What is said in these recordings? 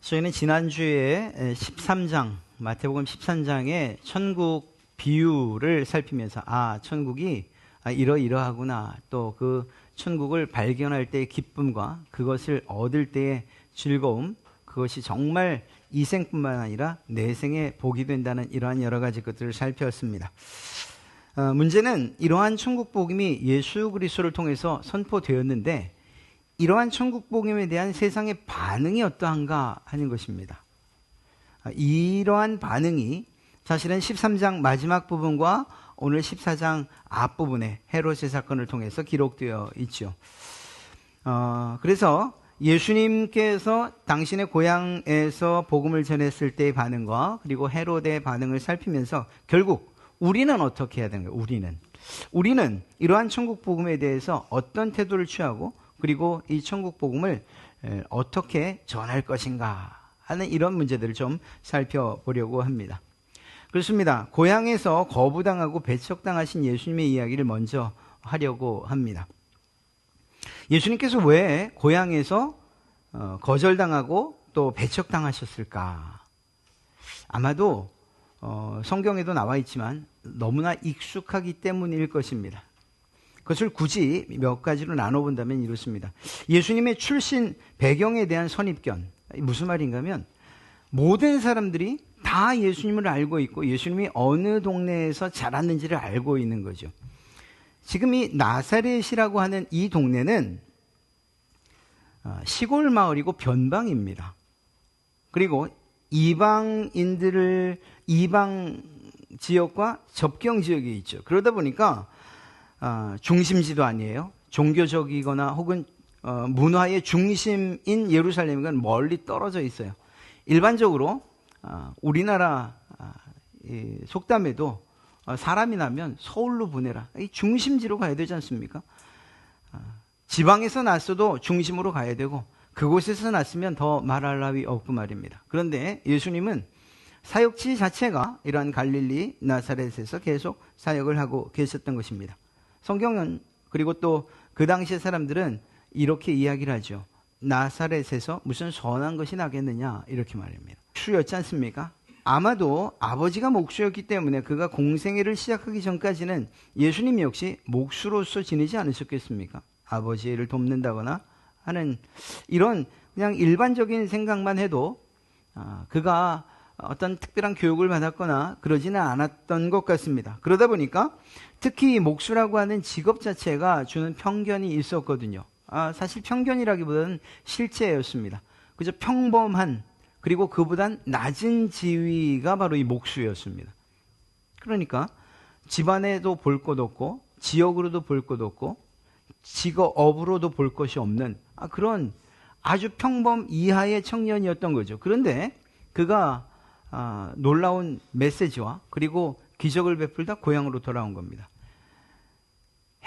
저희는 지난주에 13장, 마태복음 13장의 천국 비유를 살피면서 천국이 이러이러하구나, 또 그 천국을 발견할 때의 기쁨과 그것을 얻을 때의 즐거움, 그것이 정말 이 생뿐만 아니라 내 생에 복이 된다는 이러한 여러 가지 것들을 살펴봤습니다. 문제는 이러한 천국 복음이 예수 그리스도를 통해서 선포되었는데 이러한 천국 복음에 대한 세상의 반응이 어떠한가 하는 것입니다. 이러한 반응이 사실은 13장 마지막 부분과 오늘 14장 앞부분에 헤롯의 사건을 통해서 기록되어 있죠. 그래서 예수님께서 당신의 고향에서 복음을 전했을 때의 반응과 그리고 헤롯의 반응을 살피면서 결국 우리는 어떻게 해야 되는가? 우리는 이러한 천국 복음에 대해서 어떤 태도를 취하고 그리고 이 천국 복음을 어떻게 전할 것인가 하는 이런 문제들을 좀 살펴보려고 합니다. 그렇습니다. 고향에서 거부당하고 배척당하신 예수님의 이야기를 먼저 하려고 합니다. 예수님께서 왜 고향에서 거절당하고 또 배척당하셨을까? 아마도 성경에도 나와 있지만 너무나 익숙하기 때문일 것입니다. 그것을 굳이 몇 가지로 나눠본다면 이렇습니다. 예수님의 출신 배경에 대한 선입견, 무슨 말인가 하면 모든 사람들이 다 예수님을 알고 있고 예수님이 어느 동네에서 자랐는지를 알고 있는 거죠. 지금 이 나사렛이라고 하는 이 동네는 시골 마을이고 변방입니다. 그리고 이방 지역과 접경 지역이 있죠. 그러다 보니까 중심지도 아니에요. 종교적이거나 혹은 문화의 중심인 예루살렘과는 멀리 떨어져 있어요. 일반적으로 우리나라 속담에도 사람이 나면 서울로 보내라. 이 중심지로 가야 되지 않습니까? 지방에서 났어도 중심으로 가야 되고 그곳에서 났으면 더 말할 나위 없고 말입니다. 그런데 예수님은 사역지 자체가 이러한 갈릴리 나사렛에서 계속 사역을 하고 계셨던 것입니다. 성경은 그리고 또 그 당시의 사람들은 이렇게 이야기를 하죠. 나사렛에서 무슨 선한 것이 나겠느냐 이렇게 말합니다. 목수였지 않습니까? 아마도 아버지가 목수였기 때문에 그가 공생애를 시작하기 전까지는 예수님 역시 목수로서 지내지 않으셨겠습니까? 아버지를 돕는다거나 하는 이런 그냥 일반적인 생각만 해도 그가 어떤 특별한 교육을 받았거나 그러지는 않았던 것 같습니다. 그러다 보니까 특히 목수라고 하는 직업 자체가 주는 편견이 있었거든요. 사실 편견이라기보다는 실제였습니다. 그저 평범한 그리고 그보단 낮은 지위가 바로 이 목수였습니다. 그러니까 집안에도 볼 것 없고 지역으로도 볼 것 없고 직업으로도 볼 것이 없는 그런 아주 평범 이하의 청년이었던 거죠. 그런데 그가 놀라운 메시지와 그리고 기적을 베풀다 고향으로 돌아온 겁니다.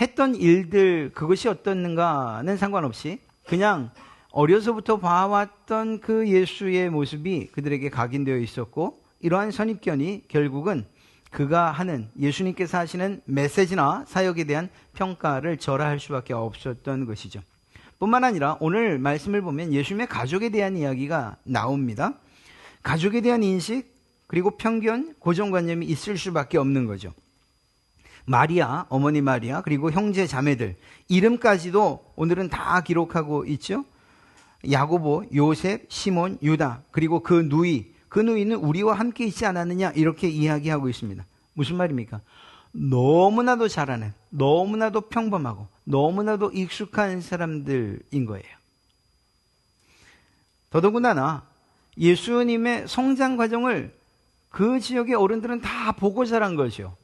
했던 일들 그것이 어떻는가는 상관없이 그냥 어려서부터 봐왔던 그 예수의 모습이 그들에게 각인되어 있었고 이러한 선입견이 결국은 그가 하는 예수님께서 하시는 메시지나 사역에 대한 평가를 절하할 수밖에 없었던 것이죠. 뿐만 아니라 오늘 말씀을 보면 예수님의 가족에 대한 이야기가 나옵니다. 가족에 대한 인식 그리고 편견, 고정관념이 있을 수밖에 없는 거죠. 마리아, 어머니 마리아 그리고 형제 자매들 이름까지도 오늘은 다 기록하고 있죠. 야고보, 요셉, 시몬, 유다 그리고 그 누이는 우리와 함께 있지 않았느냐 이렇게 이야기하고 있습니다. 무슨 말입니까? 너무나도 잘하는, 너무나도 평범하고 너무나도 익숙한 사람들인 거예요. 더더군다나 예수님의 성장 과정을 그 지역의 어른들은 다 보고 자란 거죠.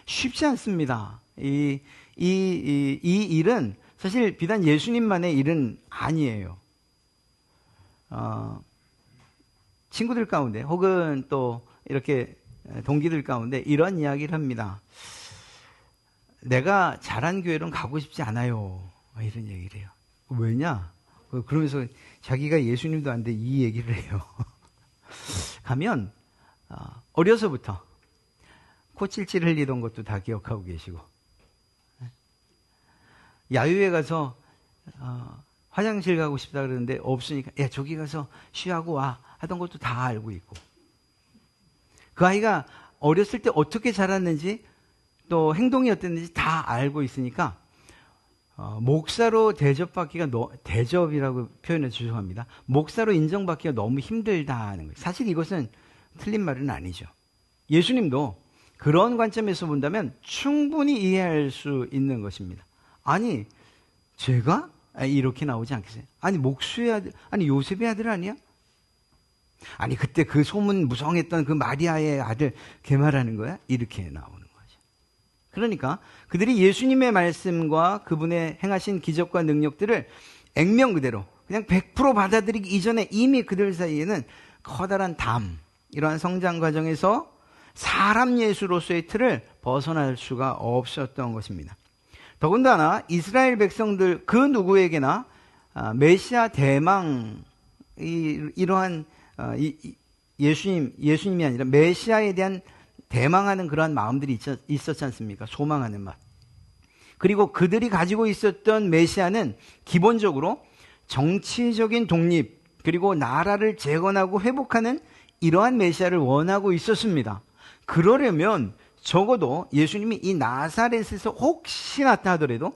쉽지 않습니다. 이 일은 사실 비단 예수님만의 일은 아니에요. 친구들 가운데 혹은 또 이렇게 동기들 가운데 이런 이야기를 합니다. 내가 잘한 교회로는 가고 싶지 않아요. 이런 얘기를 해요. 왜냐? 그러면서 자기가 예수님도 안 돼 이 얘기를 해요. 가면 어려서부터 코찔찔 흘리던 것도 다 기억하고 계시고 야유회 가서 화장실 가고 싶다 그러는데 없으니까 야 저기 가서 쉬하고 와 하던 것도 다 알고 있고, 그 아이가 어렸을 때 어떻게 자랐는지 또 행동이 어땠는지 다 알고 있으니까 목사로 대접받기가 대접이라고 표현해 죄송합니다. 목사로 인정받기가 너무 힘들다는 거예요. 사실 이것은 틀린 말은 아니죠. 예수님도 그런 관점에서 본다면 충분히 이해할 수 있는 것입니다. 아니 제가 이렇게 나오지 않겠어요? 아니 목수의 아들, 아니 요셉의 아들 아니야? 아니 그때 그 소문 무성했던 그 마리아의 아들 걔 말하는 거야? 이렇게 나오는 거죠. 그러니까 그들이 예수님의 말씀과 그분의 행하신 기적과 능력들을 액면 그대로 그냥 100% 받아들이기 이전에 이미 그들 사이에는 커다란 담, 이러한 성장 과정에서 사람 예수로서의 틀을 벗어날 수가 없었던 것입니다. 더군다나 이스라엘 백성들 그 누구에게나 메시아 대망, 이러한 예수님이 아니라 메시아에 대한 대망하는 그러한 마음들이 있었지 않습니까? 소망하는 마음. 그리고 그들이 가지고 있었던 메시아는 기본적으로 정치적인 독립, 그리고 나라를 재건하고 회복하는 이러한 메시아를 원하고 있었습니다. 그러려면 적어도 예수님이 이 나사렛에서 혹시 났다 하더라도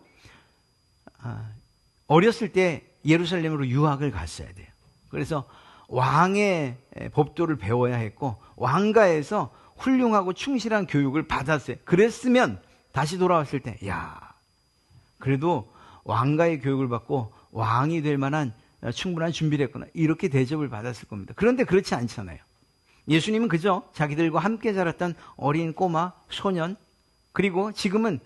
어렸을 때 예루살렘으로 유학을 갔어야 돼요. 그래서 왕의 법도를 배워야 했고 왕가에서 훌륭하고 충실한 교육을 받았어요. 그랬으면 다시 돌아왔을 때 그래도 왕가의 교육을 받고 왕이 될 만한 충분한 준비를 했구나, 이렇게 대접을 받았을 겁니다. 그런데 그렇지 않잖아요. 예수님은 그저 자기들과 함께 자랐던 어린 꼬마, 소년, 그리고 지금은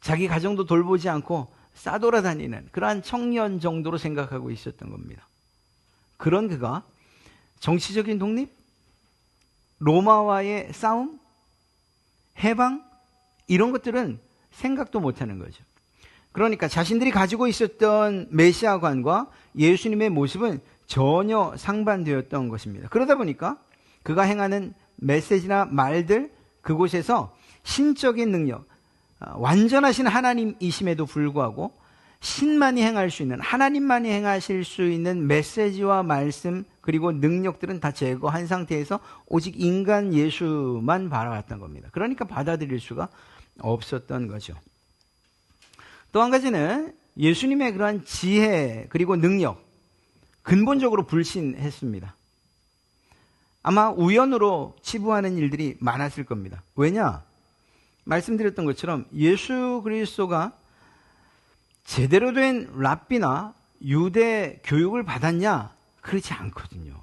자기 가정도 돌보지 않고 싸돌아다니는 그러한 청년 정도로 생각하고 있었던 겁니다. 그런 그가 정치적인 독립, 로마와의 싸움, 해방, 이런 것들은 생각도 못하는 거죠. 그러니까 자신들이 가지고 있었던 메시아관과 예수님의 모습은 전혀 상반되었던 것입니다. 그러다 보니까 그가 행하는 메시지나 말들, 그곳에서 신적인 능력, 완전하신 하나님이심에도 불구하고 신만이 행할 수 있는, 하나님만이 행하실 수 있는 메시지와 말씀, 그리고 능력들은 다 제거한 상태에서 오직 인간 예수만 바라봤던 겁니다. 그러니까 받아들일 수가 없었던 거죠. 또 한 가지는 예수님의 그러한 지혜 그리고 능력, 근본적으로 불신했습니다. 아마 우연으로 치부하는 일들이 많았을 겁니다. 왜냐? 말씀드렸던 것처럼 예수 그리스도가 제대로 된 랍비나 유대 교육을 받았냐? 그렇지 않거든요.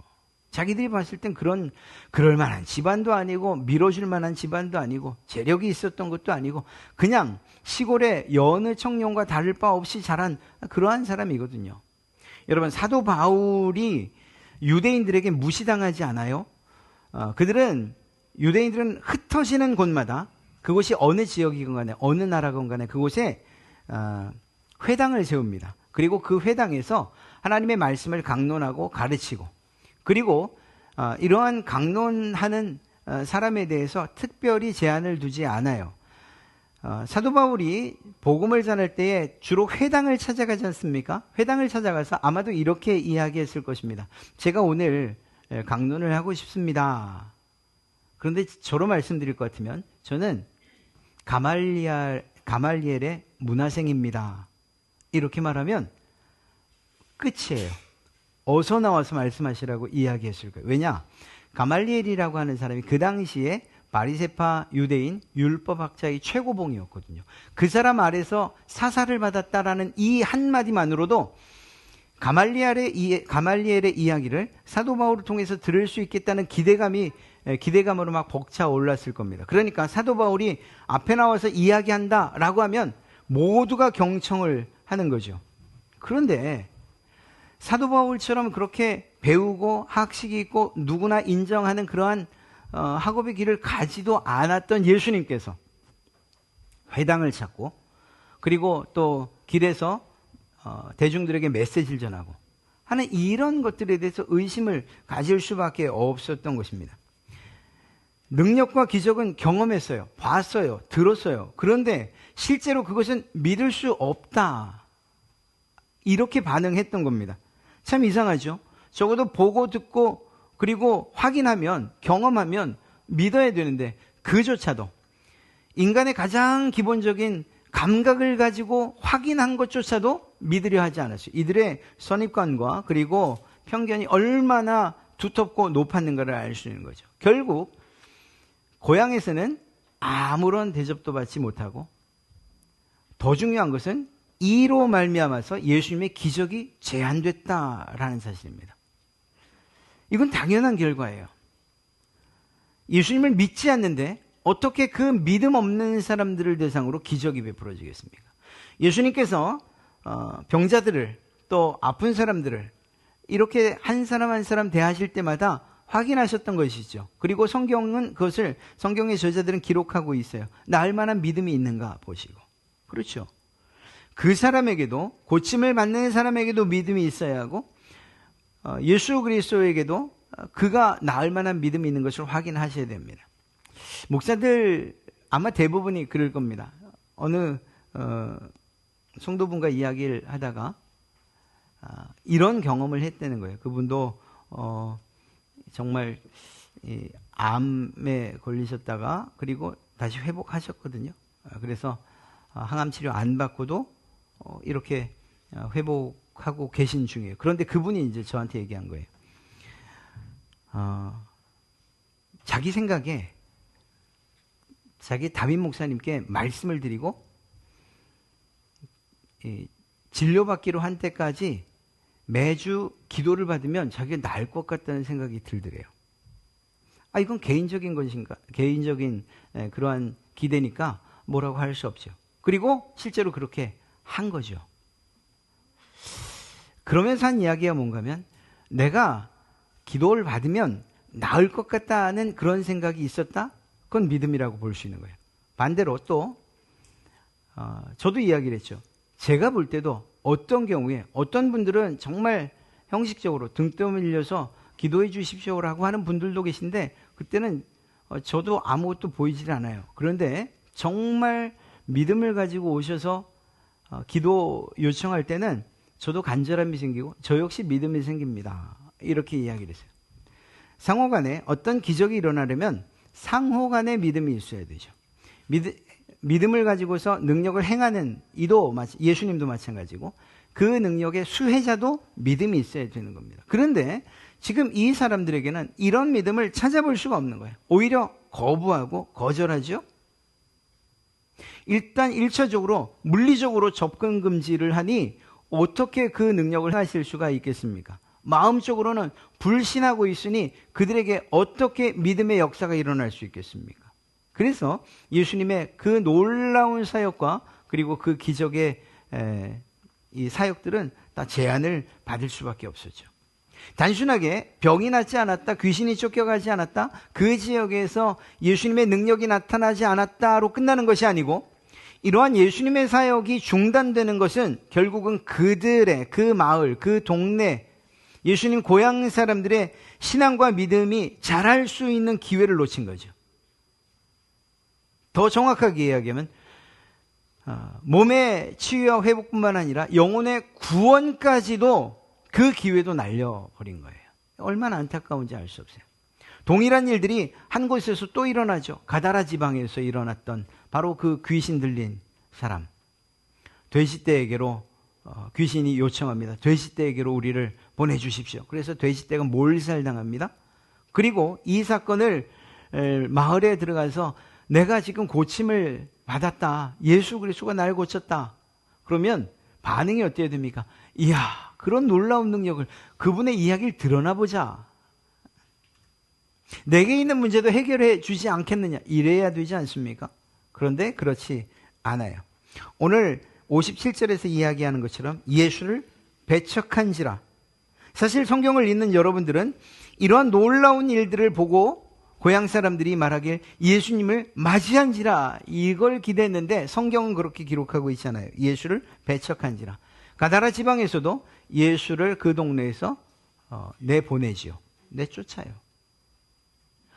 자기들이 봤을 땐 그럴 만한 집안도 아니고 밀어줄 만한 집안도 아니고 재력이 있었던 것도 아니고 그냥 시골의 여느 청년과 다를 바 없이 자란 그러한 사람이거든요. 여러분, 사도 바울이 유대인들에게 무시당하지 않아요? 유대인들은 흩어지는 곳마다, 그곳이 어느 지역이건 간에 어느 나라건 간에 그곳에 회당을 세웁니다. 그리고 그 회당에서 하나님의 말씀을 강론하고 가르치고, 그리고 이러한 강론하는 사람에 대해서 특별히 제한을 두지 않아요. 사도 바울이 복음을 전할 때에 주로 회당을 찾아가지 않습니까? 회당을 찾아가서 아마도 이렇게 이야기했을 것입니다. 제가 오늘 강론을 하고 싶습니다. 그런데 저로 말씀드릴 것 같으면 저는 가말리엘의 문화생입니다. 이렇게 말하면 끝이에요. 어서 나와서 말씀하시라고 이야기했을 거예요. 왜냐? 가말리엘이라고 하는 사람이 그 당시에 바리새파 유대인 율법학자의 최고봉이었거든요. 그 사람 아래서 사사를 받았다라는 이 한마디만으로도 가말리엘의 이야기를 사도 바울을 통해서 들을 수 있겠다는 기대감으로 막 벅차 올랐을 겁니다. 그러니까 사도 바울이 앞에 나와서 이야기한다라고 하면 모두가 경청을 하는 거죠. 그런데 사도 바울처럼 그렇게 배우고 학식이 있고 누구나 인정하는 그러한 학업의 길을 가지도 않았던 예수님께서 회당을 찾고, 그리고 또 길에서 대중들에게 메시지를 전하고 하는 이런 것들에 대해서 의심을 가질 수밖에 없었던 것입니다. 능력과 기적은 경험했어요. 봤어요. 들었어요. 그런데 실제로 그것은 믿을 수 없다. 이렇게 반응했던 겁니다. 참 이상하죠? 적어도 보고 듣고 그리고 확인하면, 경험하면 믿어야 되는데 그조차도 인간의 가장 기본적인 감각을 가지고 확인한 것조차도 믿으려 하지 않았어요. 이들의 선입관과 그리고 편견이 얼마나 두텁고 높았는가를 알 수 있는 거죠. 결국 고향에서는 아무런 대접도 받지 못하고, 더 중요한 것은 이로 말미암아서 예수님의 기적이 제한됐다라는 사실입니다. 이건 당연한 결과예요. 예수님을 믿지 않는데 어떻게 그 믿음 없는 사람들을 대상으로 기적이 베풀어지겠습니까? 예수님께서 병자들을, 또 아픈 사람들을 이렇게 한 사람 한 사람 대하실 때마다 확인하셨던 것이죠. 그리고 성경은 그것을, 성경의 저자들은 기록하고 있어요. 나을 만한 믿음이 있는가 보시고. 그렇죠. 그 사람에게도, 고침을 받는 사람에게도 믿음이 있어야 하고, 예수 그리스도에게도 그가 나을 만한 믿음이 있는 것을 확인하셔야 됩니다. 목사들 아마 대부분이 그럴 겁니다. 어느 성도분과 이야기를 하다가 이런 경험을 했다는 거예요. 그분도 정말 암에 걸리셨다가 그리고 다시 회복하셨거든요. 그래서 항암 치료 안 받고도 이렇게 회복하고 계신 중이에요. 그런데 그분이 이제 저한테 얘기한 거예요. 자기 생각에 자기 담임 목사님께 말씀을 드리고 진료받기로 한 때까지 매주 기도를 받으면 자기가 나을 것 같다는 생각이 들더래요. 이건 개인적인 것인가? 개인적인 그러한 기대니까 뭐라고 할 수 없죠. 그리고 실제로 그렇게 한 거죠. 그러면서 한 이야기가 뭔가 하면, 내가 기도를 받으면 나을 것 같다는 그런 생각이 있었다? 그건 믿음이라고 볼 수 있는 거예요. 반대로 또 저도 이야기를 했죠. 제가 볼 때도 어떤 경우에 어떤 분들은 정말 형식적으로 등 떠밀려서 기도해 주십시오라고 하는 분들도 계신데, 그때는 저도 아무것도 보이질 않아요. 그런데 정말 믿음을 가지고 오셔서 기도 요청할 때는 저도 간절함이 생기고 저 역시 믿음이 생깁니다. 이렇게 이야기를 했어요. 상호간에 어떤 기적이 일어나려면 상호간의 믿음이 있어야 되죠. 믿음을 가지고서 능력을 행하는 이도 예수님도 마찬가지고, 그 능력의 수혜자도 믿음이 있어야 되는 겁니다. 그런데 지금 이 사람들에게는 이런 믿음을 찾아볼 수가 없는 거예요. 오히려 거부하고 거절하죠. 일단 1차적으로 물리적으로 접근 금지를 하니 어떻게 그 능력을 하실 수가 있겠습니까? 마음적으로는 불신하고 있으니 그들에게 어떻게 믿음의 역사가 일어날 수 있겠습니까? 그래서 예수님의 그 놀라운 사역과 그리고 그 기적의 이 사역들은 다 제한을 받을 수밖에 없었죠. 단순하게 병이 낫지 않았다, 귀신이 쫓겨가지 않았다, 그 지역에서 예수님의 능력이 나타나지 않았다로 끝나는 것이 아니고, 이러한 예수님의 사역이 중단되는 것은 결국은 그들의, 그 마을, 그 동네, 예수님 고향 사람들의 신앙과 믿음이 자랄 수 있는 기회를 놓친 거죠. 더 정확하게 이야기하면 몸의 치유와 회복뿐만 아니라 영혼의 구원까지도 그 기회도 날려버린 거예요. 얼마나 안타까운지 알 수 없어요. 동일한 일들이 한 곳에서 또 일어나죠. 가다라 지방에서 일어났던 바로 그 귀신 들린 사람. 돼지떼에게로 귀신이 요청합니다. 돼지떼에게로 우리를 보내주십시오. 그래서 돼지떼가 몰살당합니다. 그리고 이 사건을 마을에 들어가서 내가 지금 고침을 받았다. 예수 그리스도가 날 고쳤다. 그러면 반응이 어때야 됩니까? 이야, 그런 놀라운 능력을, 그분의 이야기를 들어나 보자. 내게 있는 문제도 해결해 주지 않겠느냐. 이래야 되지 않습니까? 그런데 그렇지 않아요. 오늘 57절에서 이야기하는 것처럼 예수를 배척한지라. 사실 성경을 읽는 여러분들은 이러한 놀라운 일들을 보고 고향 사람들이 말하길 예수님을 맞이한지라, 이걸 기대했는데 성경은 그렇게 기록하고 있잖아요. 예수를 배척한지라. 가다라 지방에서도 예수를 그 동네에서 내보내지요. 내쫓아요.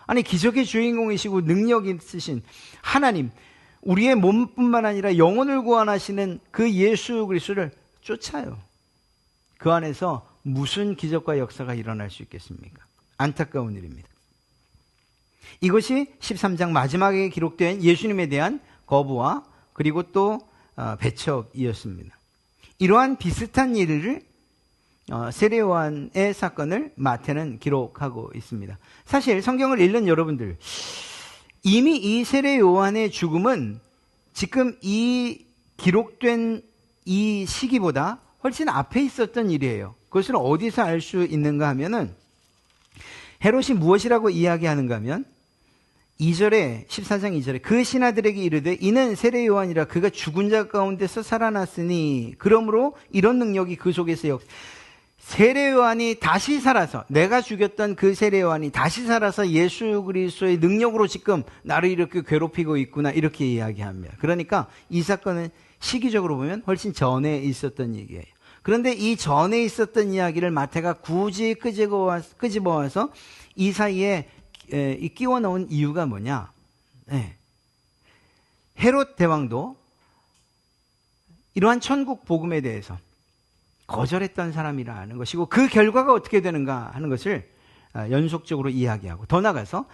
아니, 기적의 주인공이시고 능력 있으신 하나님, 우리의 몸뿐만 아니라 영혼을 구원하시는 그 예수 그리스도를 쫓아요. 그 안에서 무슨 기적과 역사가 일어날 수 있겠습니까? 안타까운 일입니다. 이것이 13장 마지막에 기록된 예수님에 대한 거부와 그리고 또 배척이었습니다. 이러한 비슷한 일을 세례 요한의 사건을 마태는 기록하고 있습니다. 사실 성경을 읽는 여러분들, 이미 이 세례 요한의 죽음은 지금 이 기록된 이 시기보다 훨씬 앞에 있었던 일이에요. 그것을 어디서 알 수 있는가 하면은 헤롯이 무엇이라고 이야기하는가 하면 2절에 14장 2절에 그 신하들에게 이르되 이는 세례 요한이라 그가 죽은 자 가운데서 살아났으니 그러므로 이런 능력이 그 속에서 세례 요한이 다시 살아서 내가 죽였던 그 세례 요한이 다시 살아서 예수 그리스도의 능력으로 지금 나를 이렇게 괴롭히고 있구나 이렇게 이야기합니다. 그러니까 이 사건은 시기적으로 보면 훨씬 전에 있었던 얘기예요. 그런데 이 전에 있었던 이야기를 마태가 굳이 끄집어와서 이 사이에 끼워 넣은 이유가 뭐냐? 헤롯 대왕도 이러한 천국 복음에 대해서 거절했던 사람이라는 것이고 그 결과가 어떻게 되는가 하는 것을 연속적으로 이야기하고 더 나아가서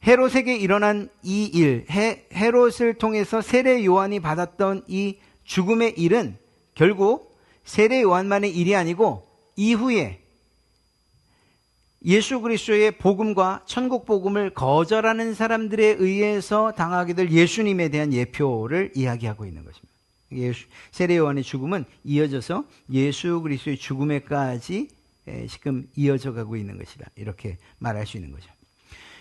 헤롯에게 일어난 이 일, 헤롯을 통해서 세례 요한이 받았던 이 죽음의 일은 결국 세례 요한만의 일이 아니고 이후에 예수 그리스도의 복음과 천국 복음을 거절하는 사람들에 의해서 당하게 될 예수님에 대한 예표를 이야기하고 있는 것입니다. 세례 요한의 죽음은 이어져서 예수 그리스도의 죽음에까지 지금 이어져 가고 있는 것이다. 이렇게 말할 수 있는 거죠.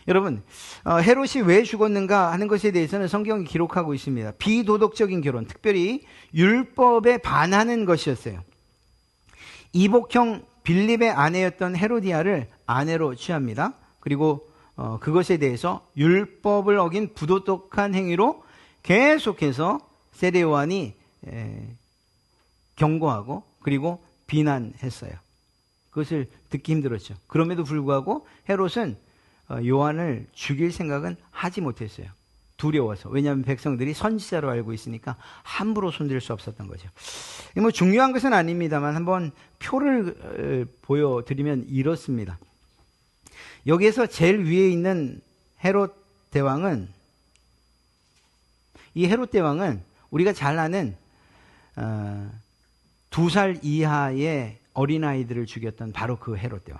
여러분, 헤롯이 왜 죽었는가 하는 것에 대해서는 성경이 기록하고 있습니다. 비도덕적인 결혼, 특별히 율법에 반하는 것이었어요. 이복형 빌립의 아내였던 헤로디아를 아내로 취합니다. 그리고 그것에 대해서 율법을 어긴 부도덕한 행위로 계속해서 세례 요한이 경고하고 그리고 비난했어요. 그것을 듣기 힘들었죠. 그럼에도 불구하고 헤롯은 요한을 죽일 생각은 하지 못했어요. 두려워서. 왜냐하면 백성들이 선지자로 알고 있으니까 함부로 손댈 수 없었던 거죠. 뭐 중요한 것은 아닙니다만 한번 표를 보여드리면 이렇습니다. 여기에서 제일 위에 있는 헤롯 대왕은 이 헤롯 대왕은 우리가 잘 아는 2살 이하의 어린아이들을 죽였던 바로 그 헤롯 대왕.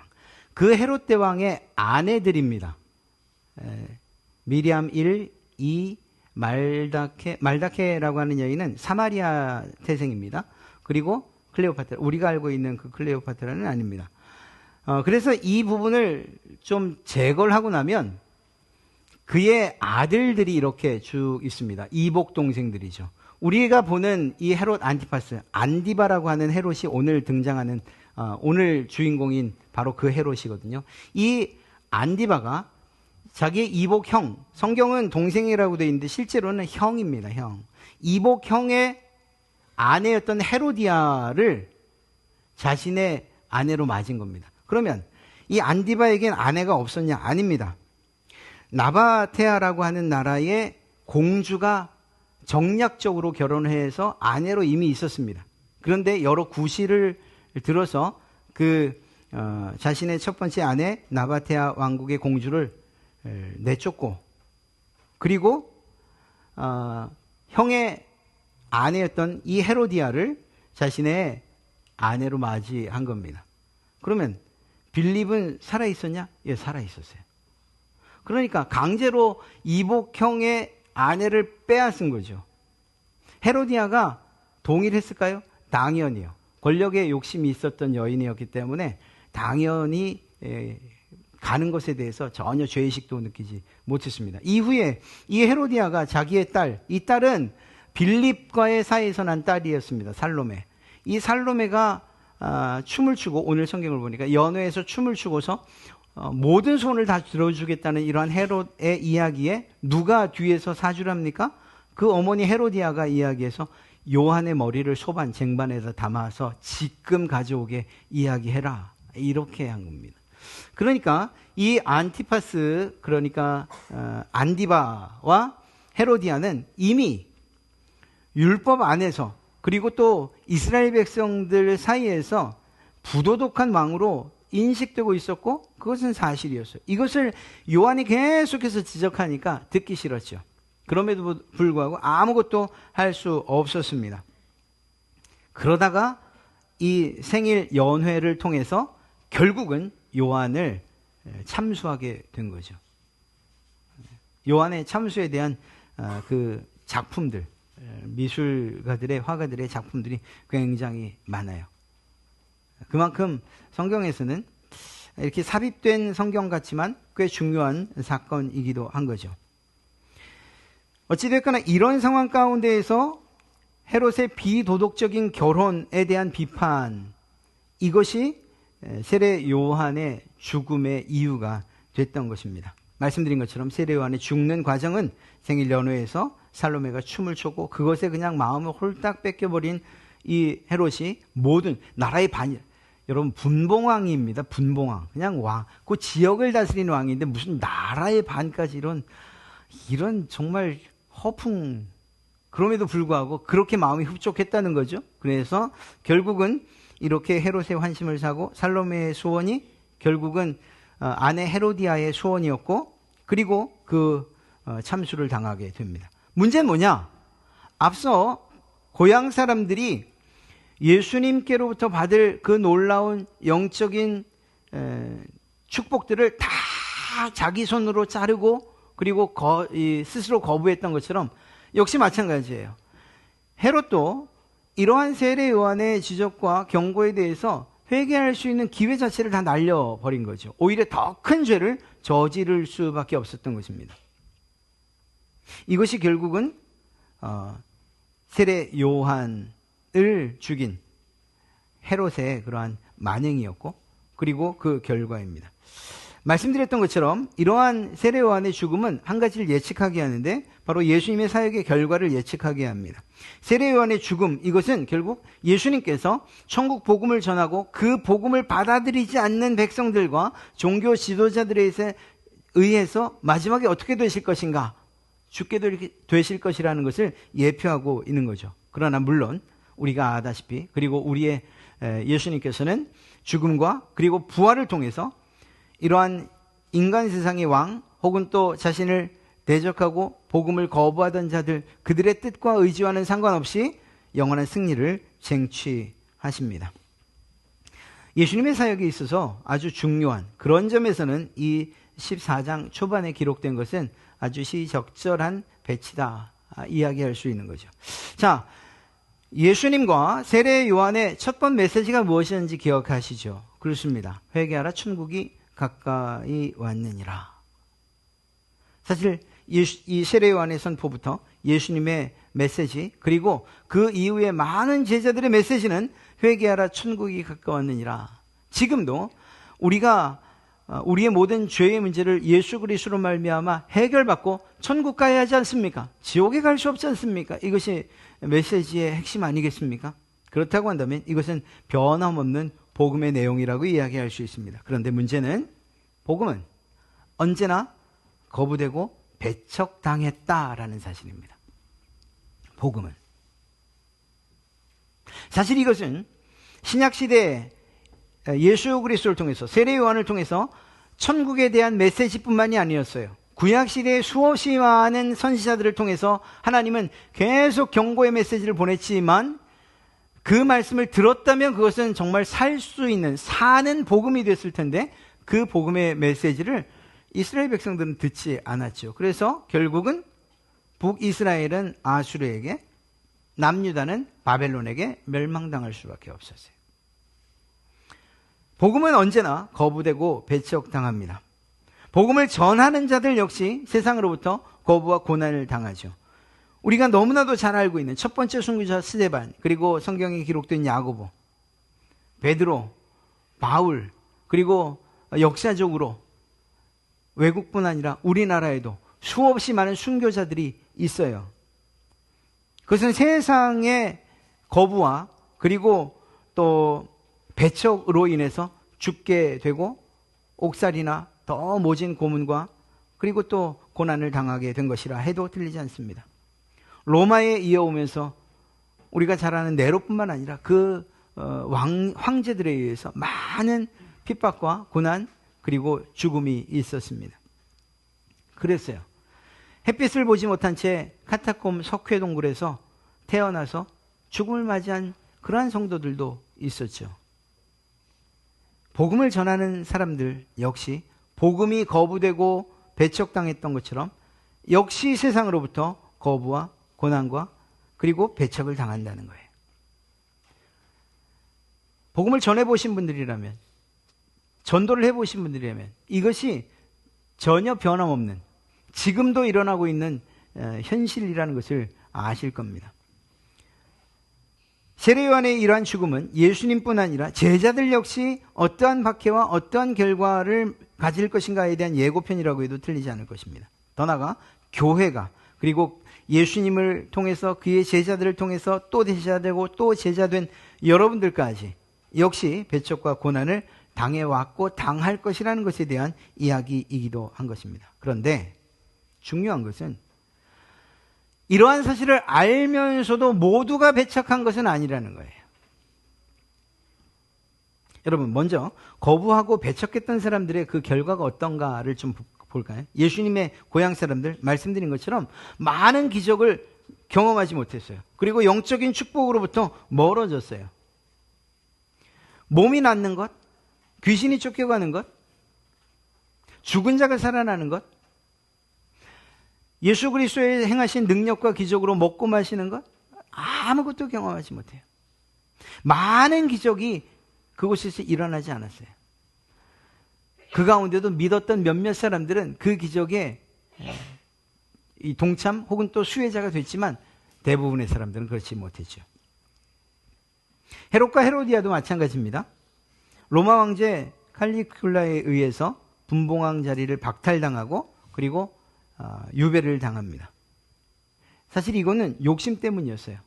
그 헤롯 대왕의 아내들입니다. 미리암 1, 2, 말다케라고 하는 여인은 사마리아 태생입니다. 그리고 클레오파트라, 우리가 알고 있는 그 클레오파트라는 아닙니다. 그래서 이 부분을 좀 제거를 하고 나면 그의 아들들이 이렇게 쭉 있습니다. 이복 동생들이죠. 우리가 보는 이 헤롯 안티파스, 안디바라고 하는 헤롯이 오늘 등장하는 오늘 주인공인 바로 그 헤롯이거든요. 이 안디바가 자기의 이복형, 성경은 동생이라고 되어 있는데 실제로는 형입니다. 형. 이복형의 아내였던 헤로디아를 자신의 아내로 맞은 겁니다. 그러면 이 안디바에겐 아내가 없었냐? 아닙니다. 나바테아라고 하는 나라의 공주가 정략적으로 결혼해서 아내로 이미 있었습니다. 그런데 여러 구실을 들어서 자신의 첫 번째 아내 나바테아 왕국의 공주를 내쫓고 그리고 형의 아내였던 이 헤로디아를 자신의 아내로 맞이한 겁니다. 그러면 빌립은 살아있었냐? 예, 살아있었어요. 그러니까 강제로 이복형의 아내를 빼앗은 거죠. 헤로디아가 동의를 했을까요? 당연히요. 권력에 욕심이 있었던 여인이었기 때문에 당연히 가는 것에 대해서 전혀 죄의식도 느끼지 못했습니다. 이후에 이 헤로디아가 자기의 딸, 이 딸은 빌립과의 사이에서 난 딸이었습니다. 살로메. 이 살로메가 춤을 추고 오늘 성경을 보니까 연회에서 춤을 추고서 모든 손을 다 들어주겠다는 이러한 헤롯의 이야기에 누가 뒤에서 사주를 합니까? 그 어머니 헤로디아가 이야기해서 요한의 머리를 소반, 쟁반에서 담아서 지금 가져오게 이야기해라. 이렇게 한 겁니다. 그러니까 이 안티파스, 그러니까 안디바와 헤로디아는 이미 율법 안에서 그리고 또 이스라엘 백성들 사이에서 부도덕한 왕으로 인식되고 있었고 그것은 사실이었어요. 이것을 요한이 계속해서 지적하니까 듣기 싫었죠. 그럼에도 불구하고 아무것도 할 수 없었습니다. 그러다가 이 생일 연회를 통해서 결국은 요한을 참수하게 된 거죠. 요한의 참수에 대한 그 작품들, 미술가들의, 화가들의 작품들이 굉장히 많아요. 그만큼 성경에서는 이렇게 삽입된 성경 같지만 꽤 중요한 사건이기도 한 거죠. 어찌됐거나 이런 상황 가운데에서 헤롯의 비도덕적인 결혼에 대한 비판, 이것이 세례 요한의 죽음의 이유가 됐던 것입니다. 말씀드린 것처럼 세례 요한의 죽는 과정은 생일 연회에서 살로메가 춤을 췄고 그것에 그냥 마음을 홀딱 뺏겨버린 이 헤롯이 모든 나라의 여러분 분봉왕입니다. 분봉왕. 그냥 왕. 그 지역을 다스리는 왕인데 무슨 나라의 반까지 이런 정말 허풍. 그럼에도 불구하고 그렇게 마음이 흡족했다는 거죠. 그래서 결국은 이렇게 헤롯의 환심을 사고 살로메의 소원이 결국은 아내 헤로디아의 소원이었고 그리고 그 참수를 당하게 됩니다. 문제는 뭐냐? 앞서 고향 사람들이 예수님께로부터 받을 그 놀라운 영적인 축복들을 다 자기 손으로 자르고 그리고 스스로 거부했던 것처럼 역시 마찬가지예요. 헤롯도 이러한 세례 요한의 지적과 경고에 대해서 회개할 수 있는 기회 자체를 다 날려버린 거죠. 오히려 더 큰 죄를 저지를 수밖에 없었던 것입니다. 이것이 결국은 세례 요한을 죽인 헤롯의 그러한 만행이었고 그리고 그 결과입니다. 말씀드렸던 것처럼 이러한 세례 요한의 죽음은 한 가지를 예측하게 하는데 바로 예수님의 사역의 결과를 예측하게 합니다. 세례 요한의 죽음, 이것은 결국 예수님께서 천국 복음을 전하고 그 복음을 받아들이지 않는 백성들과 종교 지도자들에 의해서 마지막에 어떻게 되실 것인가, 죽게 되실 것이라는 것을 예표하고 있는 거죠. 그러나 물론 우리가 아다시피 그리고 우리의 예수님께서는 죽음과 그리고 부활을 통해서 이러한 인간 세상의 왕 혹은 또 자신을 대적하고 복음을 거부하던 자들 그들의 뜻과 의지와는 상관없이 영원한 승리를 쟁취하십니다. 예수님의 사역에 있어서 아주 중요한 그런 점에서는 이 14장 초반에 기록된 것은 아주 시적절한 배치다 이야기할 수 있는 거죠. 자, 예수님과 세례 요한의 첫 번 메시지가 무엇이었는지 기억하시죠? 그렇습니다. 회개하라, 천국이 가까이 왔느니라. 사실 이 세례 요한의 선포부터 예수님의 메시지 그리고 그 이후에 많은 제자들의 메시지는 회개하라, 천국이 가까웠느니라. 지금도 우리가 우리의 모든 죄의 문제를 예수 그리스도로 말미암아 해결받고 천국 가야 하지 않습니까? 지옥에 갈 수 없지 않습니까? 이것이 메시지의 핵심 아니겠습니까? 그렇다고 한다면 이것은 변함없는 복음의 내용이라고 이야기할 수 있습니다. 그런데 문제는 복음은 언제나 거부되고 배척당했다라는 사실입니다. 복음은. 사실 이것은 신약시대에 예수 그리스도를 통해서 세례 요한을 통해서 천국에 대한 메시지뿐만이 아니었어요. 구약시대의 수없이 많은 선지자들을 통해서 하나님은 계속 경고의 메시지를 보냈지만 그 말씀을 들었다면 그것은 정말 살 수 있는 사는 복음이 됐을 텐데 그 복음의 메시지를 이스라엘 백성들은 듣지 않았죠. 그래서 결국은 북이스라엘은 아수르에게, 남유다는 바벨론에게 멸망당할 수밖에 없었어요. 복음은 언제나 거부되고 배척당합니다. 복음을 전하는 자들 역시 세상으로부터 거부와 고난을 당하죠. 우리가 너무나도 잘 알고 있는 첫 번째 선교사 스데반, 그리고 성경에 기록된 야고보, 베드로, 바울, 그리고 역사적으로 외국뿐 아니라 우리나라에도 수없이 많은 순교자들이 있어요. 그것은 세상의 거부와 그리고 또 배척으로 인해서 죽게 되고 옥살이나 더 모진 고문과 그리고 또 고난을 당하게 된 것이라 해도 틀리지 않습니다. 로마에 이어오면서 우리가 잘 아는 네로뿐만 아니라 그 황제들에 의해서 많은 핍박과 고난 그리고 죽음이 있었습니다. 그랬어요. 햇빛을 보지 못한 채 카타콤 석회 동굴에서 태어나서 죽음을 맞이한 그러한 성도들도 있었죠. 복음을 전하는 사람들 역시 복음이 거부되고 배척당했던 것처럼 역시 세상으로부터 거부와 고난과 그리고 배척을 당한다는 거예요. 복음을 전해보신 분들이라면, 전도를 해보신 분들이라면 이것이 전혀 변함없는 지금도 일어나고 있는 현실이라는 것을 아실 겁니다. 세례 요한의 이러한 죽음은 예수님뿐 아니라 제자들 역시 어떠한 박해와 어떠한 결과를 가질 것인가에 대한 예고편이라고 해도 틀리지 않을 것입니다. 더 나아가 교회가 그리고 예수님을 통해서 그의 제자들을 통해서 또 제자되고 또 제자된 여러분들까지 역시 배척과 고난을 당해왔고 당할 것이라는 것에 대한 이야기이기도 한 것입니다. 그런데 중요한 것은 이러한 사실을 알면서도 모두가 배척한 것은 아니라는 거예요. 여러분, 먼저 거부하고 배척했던 사람들의 그 결과가 어떤가를 좀 볼까요? 예수님의 고향 사람들, 말씀드린 것처럼 많은 기적을 경험하지 못했어요. 그리고 영적인 축복으로부터 멀어졌어요. 몸이 낫는 것, 귀신이 쫓겨가는 것, 죽은 자가 살아나는 것, 예수 그리스도의 행하신 능력과 기적으로 먹고 마시는 것, 아무것도 경험하지 못해요. 많은 기적이 그곳에서 일어나지 않았어요. 그 가운데도 믿었던 몇몇 사람들은 그 기적에 이 동참 혹은 또 수혜자가 됐지만 대부분의 사람들은 그렇지 못했죠. 헤롯과 헤로디아도 마찬가지입니다. 로마 황제 칼리굴라에 의해서 분봉왕 자리를 박탈당하고 그리고 유배를 당합니다. 사실 이거는 욕심 때문이었어요.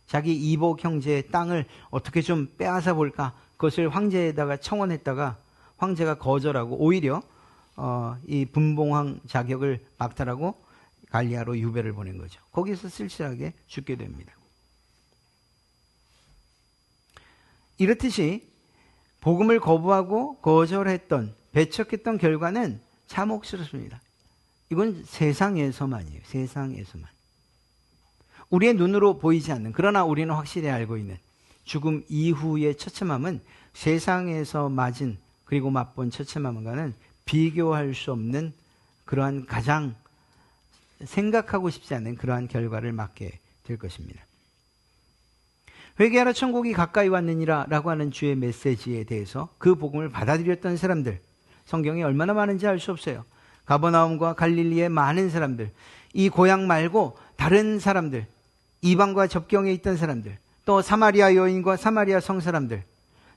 자기 이복 형제의 땅을 어떻게 좀 빼앗아 볼까, 그것을 황제에다가 청원했다가 황제가 거절하고 오히려 이 분봉왕 자격을 박탈하고 갈리아로 유배를 보낸 거죠. 거기서 쓸쓸하게 죽게 됩니다. 이렇듯이 복음을 거부하고 거절했던, 배척했던 결과는 참 억울스럽습니다. 이건 세상에서만이에요. 세상에서만. 우리의 눈으로 보이지 않는, 그러나 우리는 확실히 알고 있는 죽음 이후의 처참함은 세상에서 맞은 그리고 맛본 처참함과는 비교할 수 없는 그러한 가장 생각하고 싶지 않은 그러한 결과를 맞게 될 것입니다. 회개하라 천국이 가까이 왔느니라 라고 하는 주의 메시지에 대해서 그 복음을 받아들였던 사람들, 성경에 얼마나 많은지 알 수 없어요. 가버나움과 갈릴리의 많은 사람들, 이 고향 말고 다른 사람들, 이방과 접경에 있던 사람들, 또 사마리아 여인과 사마리아 성 사람들.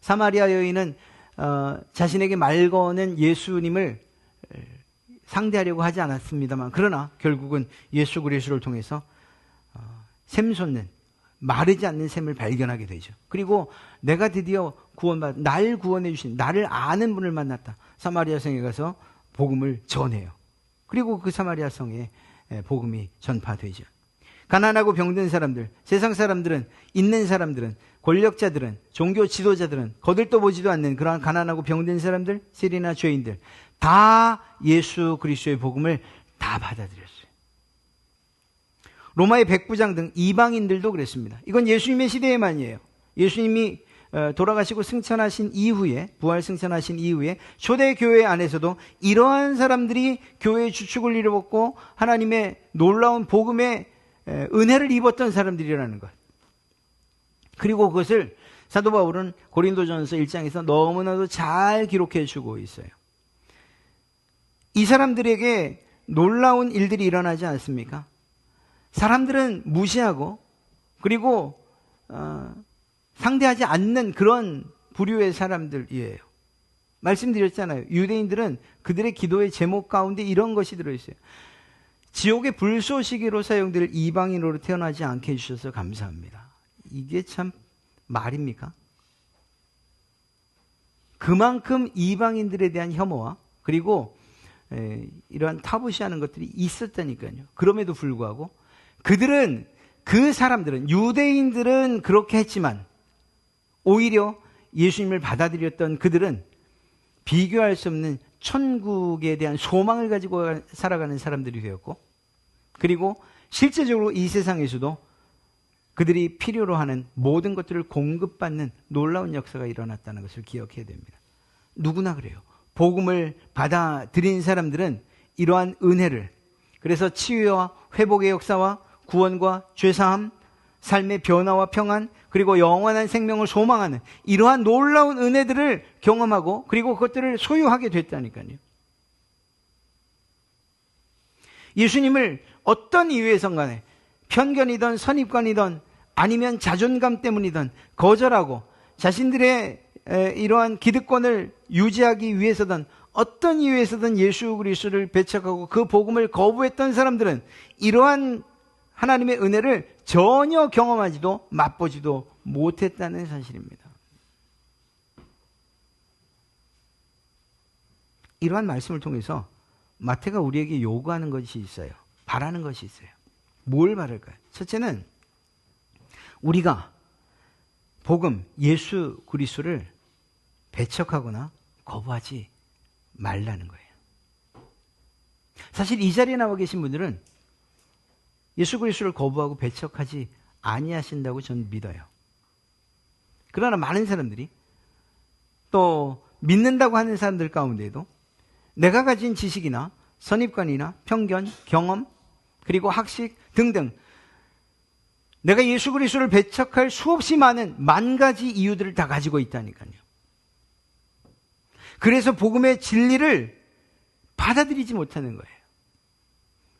사마리아 여인은 자신에게 말 거는 예수님을 상대하려고 하지 않았습니다만, 그러나 결국은 예수 그리스도를 통해서 샘솟는 마르지 않는 샘을 발견하게 되죠. 그리고 내가 드디어 날 구원해 주신, 나를 아는 분을 만났다. 사마리아 성에 가서 복음을 전해요. 그리고 그 사마리아 성에 복음이 전파되죠. 가난하고 병든 사람들, 세상 사람들은, 있는 사람들은, 권력자들은, 종교 지도자들은, 거들떠 보지도 않는 그러한 가난하고 병든 사람들, 세리나 죄인들, 다 예수 그리스도의 복음을 다 받아들였어요. 로마의 백부장 등 이방인들도 그랬습니다. 이건 예수님의 시대에만이에요. 예수님이 돌아가시고 승천하신 이후에, 부활 승천하신 이후에 초대교회 안에서도 이러한 사람들이 교회의 주축을 이루었고 하나님의 놀라운 복음의 은혜를 입었던 사람들이라는 것. 그리고 그것을 사도 바울은 고린도전서 1장에서 너무나도 잘 기록해 주고 있어요. 이 사람들에게 놀라운 일들이 일어나지 않습니까? 사람들은 무시하고 그리고 상대하지 않는 그런 부류의 사람들이에요. 말씀드렸잖아요. 유대인들은 그들의 기도의 제목 가운데 이런 것이 들어있어요. 지옥의 불쏘시개로 사용될 이방인으로 태어나지 않게 해주셔서 감사합니다. 이게 참 말입니까? 그만큼 이방인들에 대한 혐오와 그리고 이러한 타부시하는 것들이 있었다니까요. 그럼에도 불구하고 그 사람들은, 유대인들은 그렇게 했지만 오히려 예수님을 받아들였던 그들은 비교할 수 없는 천국에 대한 소망을 가지고 살아가는 사람들이 되었고, 그리고 실제적으로 이 세상에서도 그들이 필요로 하는 모든 것들을 공급받는 놀라운 역사가 일어났다는 것을 기억해야 됩니다. 누구나 그래요. 복음을 받아들인 사람들은 이러한 은혜를, 그래서 치유와 회복의 역사와 구원과 죄사함, 삶의 변화와 평안, 그리고 영원한 생명을 소망하는 이러한 놀라운 은혜들을 경험하고, 그리고 그것들을 소유하게 됐다니까요. 예수님을 어떤 이유에선 간에 편견이든 선입관이든 아니면 자존감 때문이든 거절하고 자신들의 이러한 기득권을 유지하기 위해서든 어떤 이유에서든 예수 그리스도를 배척하고 그 복음을 거부했던 사람들은 이러한 하나님의 은혜를 전혀 경험하지도 맛보지도 못했다는 사실입니다. 이러한 말씀을 통해서 마태가 우리에게 요구하는 것이 있어요. 바라는 것이 있어요. 뭘 바랄까요? 첫째는 우리가 복음, 예수 그리스도를 배척하거나 거부하지 말라는 거예요. 사실 이 자리에 나와 계신 분들은 예수 그리스도를 거부하고 배척하지 아니하신다고 저는 믿어요. 그러나 많은 사람들이, 또 믿는다고 하는 사람들 가운데에도 내가 가진 지식이나 선입관이나 편견, 경험, 그리고 학식 등등 내가 예수 그리스도를 배척할 수없이 많은 만 가지 이유들을 다 가지고 있다니까요. 그래서 복음의 진리를 받아들이지 못하는 거예요.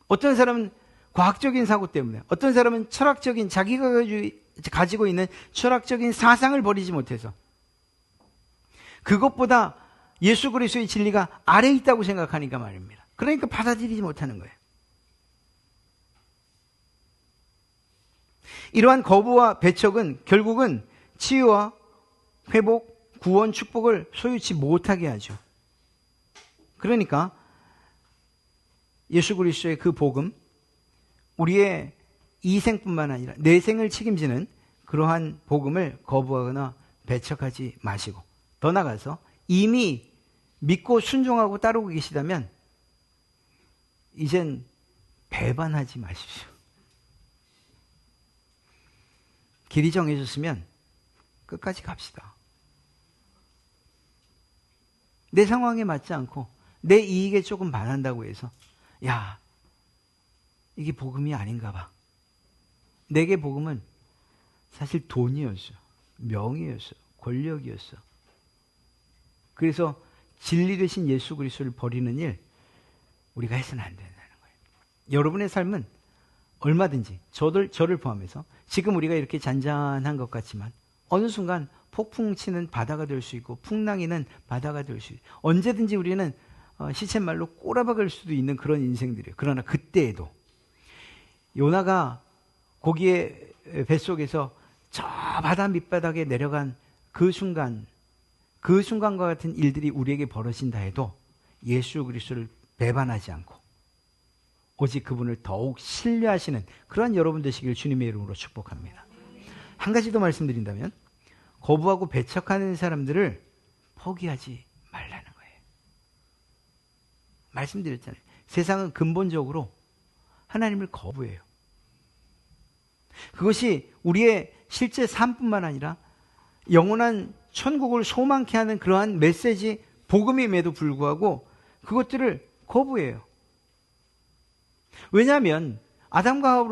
어떤 사람은 과학적인 사고 때문에, 어떤 사람은 철학적인, 자기가 가지고 있는 철학적인 사상을 버리지 못해서 그것보다 예수 그리스도의 진리가 아래에 있다고 생각하니까 말입니다. 그러니까 받아들이지 못하는 거예요. 이러한 거부와 배척은 결국은 치유와 회복, 구원, 축복을 소유치 못하게 하죠. 그러니까 예수 그리스도의 그 복음, 우리의 이 생뿐만 아니라 내 생을 책임지는 그러한 복음을 거부하거나 배척하지 마시고, 더 나아가서 이미 믿고 순종하고 따르고 계시다면 이젠 배반하지 마십시오. 길이 정해졌으면 끝까지 갑시다. 내 상황에 맞지 않고 내 이익에 조금 반한다고 해서 야, 이게 복음이 아닌가 봐. 내게 복음은 사실 돈이었어, 명예였어, 권력이었어. 그래서 진리 되신 예수 그리스도를 버리는 일 우리가 해서는 안 된다는 거예요. 여러분의 삶은 얼마든지 저를 포함해서 지금 우리가 이렇게 잔잔한 것 같지만 어느 순간 폭풍 치는 바다가 될 수 있고 풍랑이는 바다가 될 수 있고 언제든지 우리는 시쳇말로 꼬라박을 수도 있는 그런 인생들이에요. 그러나 그때에도 요나가 고기의 뱃속에서 저 바다 밑바닥에 내려간 그 순간과 같은 일들이 우리에게 벌어진다 해도 예수 그리스도를 배반하지 않고 오직 그분을 더욱 신뢰하시는 그런 여러분 되시길 주님의 이름으로 축복합니다. 한 가지 더 말씀드린다면 거부하고 배척하는 사람들을 포기하지 말라는 거예요. 말씀드렸잖아요. 세상은 근본적으로 하나님을 거부해요. 그것이 우리의 실제 삶뿐만 아니라 영원한 천국을 소망케 하는 그러한 메시지, 복음임에도 불구하고 그것들을 거부해요. 왜냐하면 아담과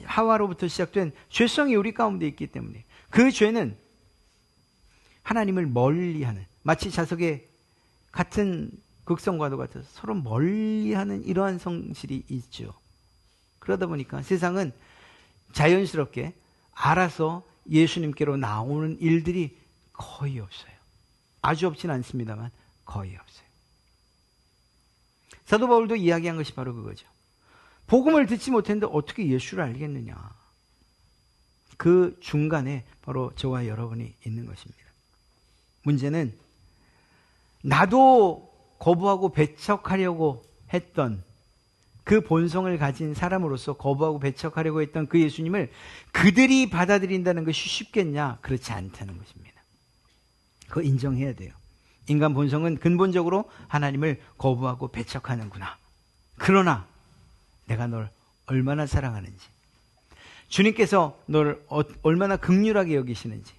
하와로부터 시작된 죄성이 우리 가운데 있기 때문에 그 죄는 하나님을 멀리하는, 마치 자석의 같은 극성과도 같아서 서로 멀리하는 이러한 성질이 있죠. 그러다 보니까 세상은 자연스럽게 알아서 예수님께로 나오는 일들이 거의 없어요. 아주 없진 않습니다만 거의 없어요. 사도 바울도 이야기한 것이 바로 그거죠. 복음을 듣지 못했는데 어떻게 예수를 알겠느냐. 그 중간에 바로 저와 여러분이 있는 것입니다. 문제는 나도 거부하고 배척하려고 했던 그 본성을 가진 사람으로서 거부하고 배척하려고 했던 그 예수님을 그들이 받아들인다는 것이 쉽겠냐? 그렇지 않다는 것입니다. 그거 인정해야 돼요. 인간 본성은 근본적으로 하나님을 거부하고 배척하는구나. 그러나 내가 널 얼마나 사랑하는지, 주님께서 널 얼마나 긍휼하게 여기시는지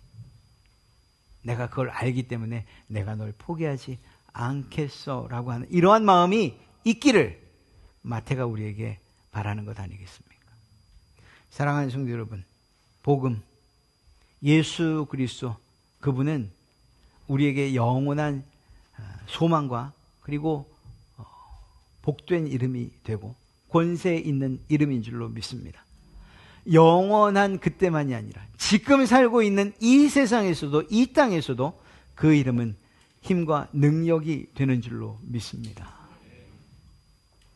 내가 그걸 알기 때문에 내가 널 포기하지 않겠어라고 하는 이러한 마음이 있기를 마태가 우리에게 바라는 것 아니겠습니까? 사랑하는 성도 여러분, 복음, 예수 그리스도, 그분은 우리에게 영원한 소망과 그리고 복된 이름이 되고 권세 있는 이름인 줄로 믿습니다. 영원한 그때만이 아니라 지금 살고 있는 이 세상에서도, 이 땅에서도 그 이름은 힘과 능력이 되는 줄로 믿습니다.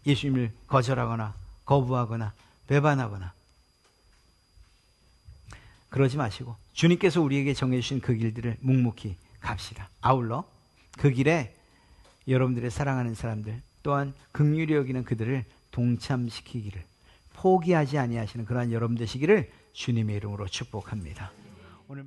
예수님을 거절하거나 거부하거나 배반하거나 그러지 마시고 주님께서 우리에게 정해주신 그 길들을 묵묵히 갑시다. 아울러 그 길에 여러분들의 사랑하는 사람들 또한 긍휼히 여기는 그들을 동참시키기를, 포기하지 아니하시는 그러한 여러분 되시기를 주님의 이름으로 축복합니다. 오늘